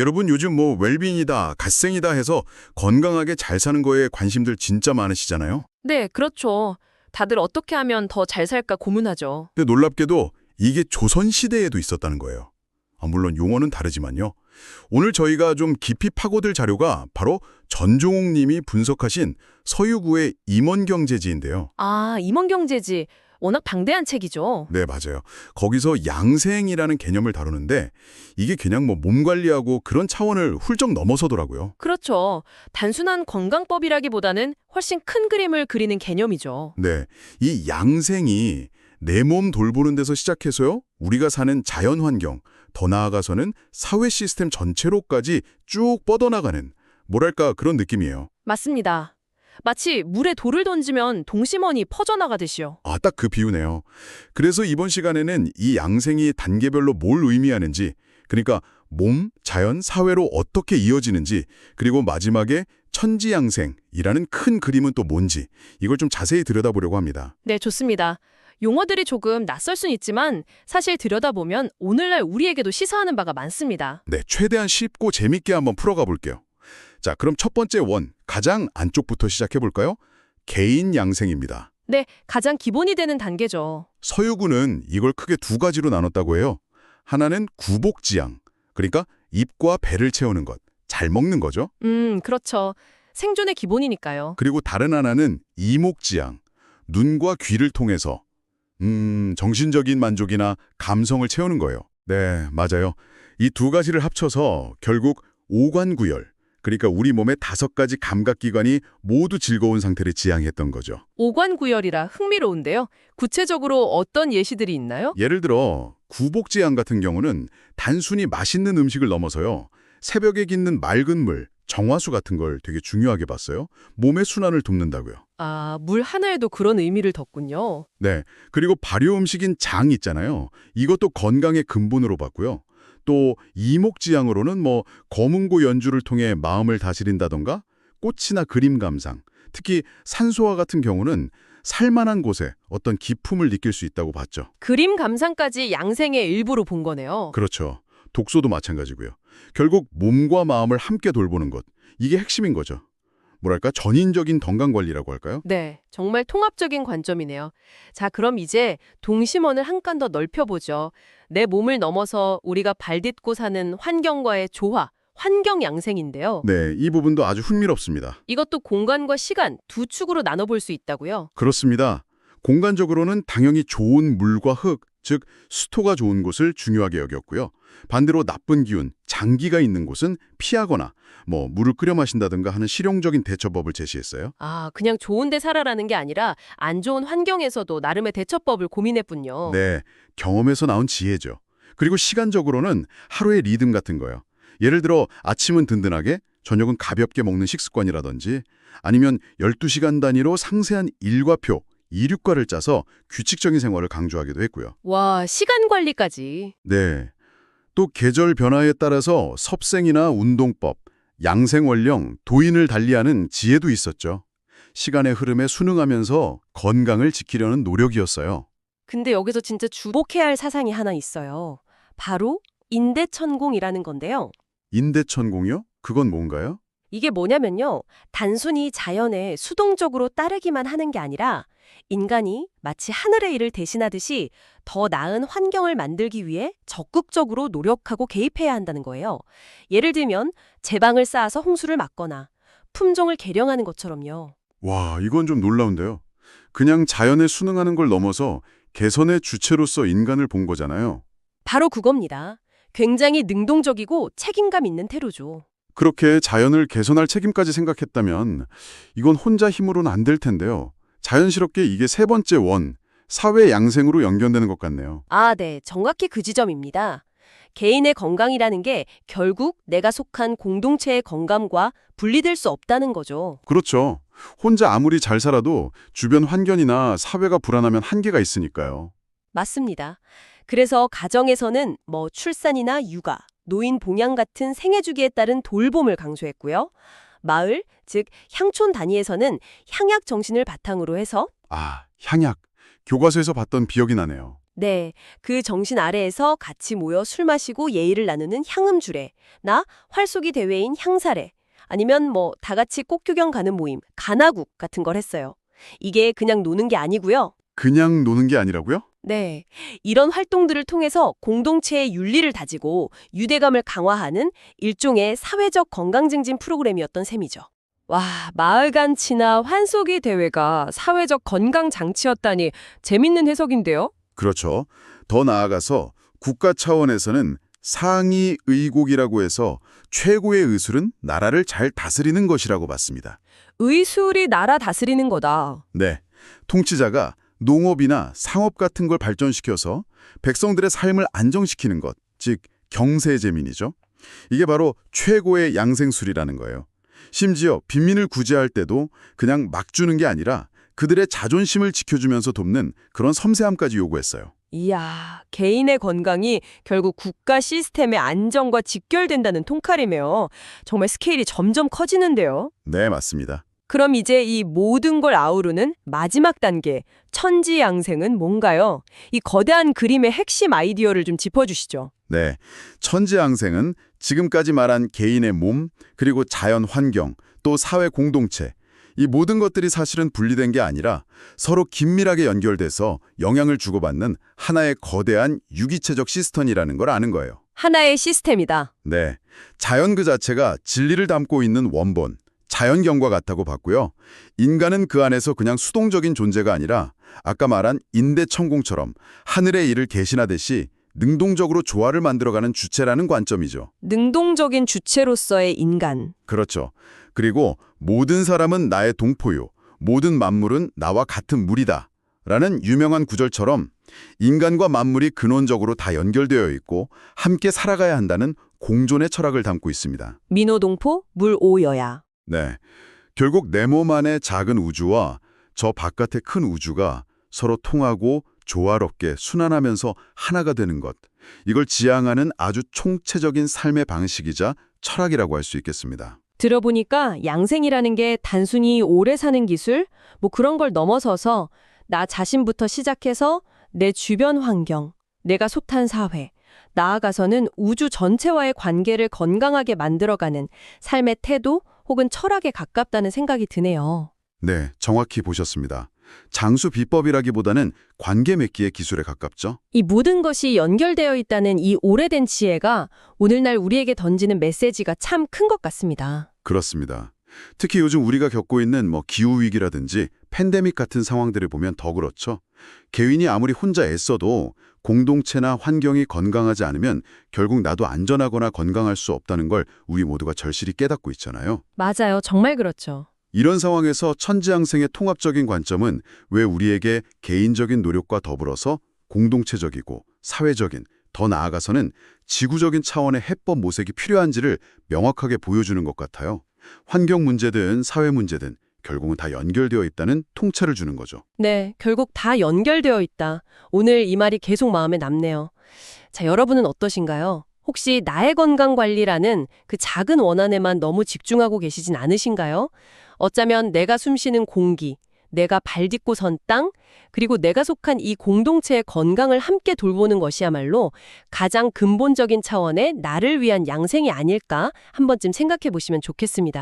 여러분 요즘 뭐 웰빙이다, 갓생이다 해서 건강하게 잘 사는 거에 관심들 진짜 많으시잖아요. 네, 그렇죠. 다들 어떻게 하면 더 잘 살까 고민하죠. 근데 놀랍게도 이게 조선시대에도 있었다는 거예요. 물론 용어는 다르지만요. 오늘 저희가 좀 깊이 파고들 자료가 바로 전종욱 님이 분석하신 서유구의 임원경제지인데요. 아, 임원경제지. 워낙 방대한 책이죠. 네, 맞아요. 거기서 양생이라는 개념을 다루는데 이게 그냥 뭐 몸 관리하고 그런 차원을 훌쩍 넘어서더라고요. 그렇죠. 단순한 건강법이라기보다는 훨씬 큰 그림을 그리는 개념이죠. 네, 이 양생이 내 몸 돌보는 데서 시작해서요. 우리가 사는 자연 환경, 더 나아가서는 사회 시스템 전체로까지 쭉 뻗어나가는 뭐랄까 그런 느낌이에요. 맞습니다. 마치 물에 돌을 던지면 동심원이 퍼져나가듯이요. 딱 그 비유네요. 그래서 이번 시간에는 이 양생이 단계별로 뭘 의미하는지, 그러니까 몸, 자연, 사회로 어떻게 이어지는지, 그리고 마지막에 천지양생이라는 큰 그림은 또 뭔지 이걸 좀 자세히 들여다보려고 합니다. 네, 좋습니다. 용어들이 조금 낯설 순 있지만 사실 들여다보면 오늘날 우리에게도 시사하는 바가 많습니다. 네, 최대한 쉽고 재밌게 한번 풀어가 볼게요. 자, 그럼 첫 번째 원, 가장 안쪽부터 시작해 볼까요? 개인 양생입니다. 네, 가장 기본이 되는 단계죠. 서유구는 이걸 크게 두 가지로 나눴다고 해요. 하나는 구복지양, 그러니까 입과 배를 채우는 것, 잘 먹는 거죠. 그렇죠. 생존의 기본이니까요. 그리고 다른 하나는 이목지양, 눈과 귀를 통해서 정신적인 만족이나 감성을 채우는 거예요. 네, 맞아요. 이 두 가지를 합쳐서 결국 오관구열, 그러니까 우리 몸의 5가지 감각기관이 모두 즐거운 상태를 지향했던 거죠. 오관구열이라 흥미로운데요. 구체적으로 어떤 예시들이 있나요? 예를 들어 구복지양 같은 경우는 단순히 맛있는 음식을 넘어서요. 새벽에 깃는 맑은 물, 정화수 같은 걸 되게 중요하게 봤어요. 몸의 순환을 돕는다고요. 아, 물 하나에도 그런 의미를 뒀군요. 네, 그리고 발효 음식인 장 있잖아요. 이것도 건강의 근본으로 봤고요. 또 이목지향으로는 뭐 거문고 연주를 통해 마음을 다스린다던가 꽃이나 그림 감상, 특히 산소와 같은 경우는 살만한 곳에 어떤 기품을 느낄 수 있다고 봤죠. 그림 감상까지 양생의 일부로 본 거네요. 그렇죠. 독서도 마찬가지고요. 결국 몸과 마음을 함께 돌보는 것, 이게 핵심인 거죠. 뭐랄까 전인적인 건강관리라고 할까요? 네, 정말 통합적인 관점이네요. 자, 그럼 이제 동심원을 한 칸 더 넓혀보죠. 내 몸을 넘어서 우리가 발딛고 사는 환경과의 조화, 환경 양생인데요. 네, 이 부분도 아주 흥미롭습니다. 이것도 공간과 시간 두 축으로 나눠볼 수 있다고요. 그렇습니다. 공간적으로는 당연히 좋은 물과 흙, 즉 수토가 좋은 곳을 중요하게 여겼고요. 반대로 나쁜 기운, 장기가 있는 곳은 피하거나 뭐 물을 끓여 마신다든가 하는 실용적인 대처법을 제시했어요. 아, 그냥 좋은 데 살아라는 게 아니라 안 좋은 환경에서도 나름의 대처법을 고민했군요. 네, 경험에서 나온 지혜죠. 그리고 시간적으로는 하루의 리듬 같은 거요. 예를 들어 아침은 든든하게, 저녁은 가볍게 먹는 식습관이라든지 아니면 12시간 단위로 상세한 일과표, 이륙과를 짜서 규칙적인 생활을 강조하기도 했고요. 와, 시간 관리까지. 네. 또 계절 변화에 따라서 섭생이나 운동법, 양생원령, 도인을 달리하는 지혜도 있었죠. 시간의 흐름에 순응하면서 건강을 지키려는 노력이었어요. 근데 여기서 진짜 주목해야 할 사상이 하나 있어요. 바로 인대천공이라는 건데요. 인대천공이요? 그건 뭔가요? 이게 뭐냐면요. 단순히 자연에 수동적으로 따르기만 하는 게 아니라 인간이 마치 하늘의 일을 대신하듯이 더 나은 환경을 만들기 위해 적극적으로 노력하고 개입해야 한다는 거예요. 예를 들면 제방을 쌓아서 홍수를 막거나 품종을 개량하는 것처럼요. 와, 이건 좀 놀라운데요. 그냥 자연에 순응하는 걸 넘어서 개선의 주체로서 인간을 본 거잖아요. 바로 그겁니다. 굉장히 능동적이고 책임감 있는 태도죠. 그렇게 자연을 개선할 책임까지 생각했다면 이건 혼자 힘으로는 안 될 텐데요. 자연스럽게 이게 세 번째 원, 사회 양생으로 연결되는 것 같네요. 아, 네. 정확히 그 지점입니다. 개인의 건강이라는 게 결국 내가 속한 공동체의 건강과 분리될 수 없다는 거죠. 그렇죠. 혼자 아무리 잘 살아도 주변 환경이나 사회가 불안하면 한계가 있으니까요. 맞습니다. 그래서 가정에서는 출산이나 육아, 노인 봉양 같은 생애 주기에 따른 돌봄을 강조했고요. 마을, 즉 향촌 단위에서는 향약 정신을 바탕으로 해서 향약. 교과서에서 봤던 기억이 나네요. 네, 그 정신 아래에서 같이 모여 술 마시고 예의를 나누는 향음주례, 나 활쏘기 대회인 향사례, 아니면 뭐 다 같이 꽃구경 가는 모임, 가나국 같은 걸 했어요. 이게 그냥 노는 게 아니고요. 그냥 노는 게 아니라고요? 네, 이런 활동들을 통해서 공동체의 윤리를 다지고 유대감을 강화하는 일종의 사회적 건강증진 프로그램이었던 셈이죠. 와, 마을간치나 환쏘기 대회가 사회적 건강 장치였다니 재밌는 해석인데요? 그렇죠. 더 나아가서 국가 차원에서는 상위 의곡이라고 해서 최고의 의술은 나라를 잘 다스리는 것이라고 봤습니다. 의술이 나라 다스리는 거다. 네, 통치자가 농업이나 상업 같은 걸 발전시켜서 백성들의 삶을 안정시키는 것, 즉 경세제민이죠. 이게 바로 최고의 양생술이라는 거예요. 심지어 빈민을 구제할 때도 그냥 막 주는 게 아니라 그들의 자존심을 지켜주면서 돕는 그런 섬세함까지 요구했어요. 이야, 개인의 건강이 결국 국가 시스템의 안정과 직결된다는 통칼이며 정말 스케일이 점점 커지는데요. 네, 맞습니다. 그럼 이제 이 모든 걸 아우르는 마지막 단계, 천지양생은 뭔가요? 이 거대한 그림의 핵심 아이디어를 좀 짚어주시죠. 네, 천지양생은 지금까지 말한 개인의 몸, 그리고 자연 환경, 또 사회 공동체, 이 모든 것들이 사실은 분리된 게 아니라 서로 긴밀하게 연결돼서 영향을 주고받는 하나의 거대한 유기체적 시스템이라는 걸 아는 거예요. 하나의 시스템이다. 네, 자연 그 자체가 진리를 담고 있는 원본, 자연경과 같다고 봤고요. 인간은 그 안에서 그냥 수동적인 존재가 아니라 아까 말한 인대천공처럼 하늘의 일을 계신하듯이 능동적으로 조화를 만들어가는 주체라는 관점이죠. 능동적인 주체로서의 인간. 그렇죠. 그리고 모든 사람은 나의 동포요. 모든 만물은 나와 같은 물이다. 라는 유명한 구절처럼 인간과 만물이 근원적으로 다 연결되어 있고 함께 살아가야 한다는 공존의 철학을 담고 있습니다. 민호동포 물오여야. 네, 결국 내 몸 안의 작은 우주와 저 바깥의 큰 우주가 서로 통하고 조화롭게 순환하면서 하나가 되는 것. 이걸 지향하는 아주 총체적인 삶의 방식이자 철학이라고 할 수 있겠습니다. 들어보니까 양생이라는 게 단순히 오래 사는 기술, 뭐 그런 걸 넘어서서 나 자신부터 시작해서 내 주변 환경, 내가 속한 사회, 나아가서는 우주 전체와의 관계를 건강하게 만들어가는 삶의 태도 혹은 철학에 가깝다는 생각이 드네요. 네, 정확히 보셨습니다. 장수 비법이라기보다는 관계 맺기의 기술에 가깝죠? 이 모든 것이 연결되어 있다는 이 오래된 지혜가 오늘날 우리에게 던지는 메시지가 참 큰 것 같습니다. 그렇습니다. 특히 요즘 우리가 겪고 있는 기후위기라든지 팬데믹 같은 상황들을 보면 더 그렇죠. 개인이 아무리 혼자 애써도 공동체나 환경이 건강하지 않으면 결국 나도 안전하거나 건강할 수 없다는 걸 우리 모두가 절실히 깨닫고 있잖아요. 맞아요. 정말 그렇죠. 이런 상황에서 천지양생의 통합적인 관점은 왜 우리에게 개인적인 노력과 더불어서 공동체적이고 사회적인, 더 나아가서는 지구적인 차원의 해법 모색이 필요한지를 명확하게 보여주는 것 같아요. 환경 문제든 사회 문제든 결국은 다 연결되어 있다는 통찰을 주는 거죠. 네, 결국 다 연결되어 있다. 오늘 이 말이 계속 마음에 남네요. 자, 여러분은 어떠신가요? 혹시 나의 건강 관리라는 그 작은 원한에만 너무 집중하고 계시진 않으신가요? 어쩌면 내가 숨쉬는 공기, 내가 발 딛고 선 땅, 그리고 내가 속한 이 공동체의 건강을 함께 돌보는 것이야말로 가장 근본적인 차원의 나를 위한 양생이 아닐까 한 번쯤 생각해 보시면 좋겠습니다.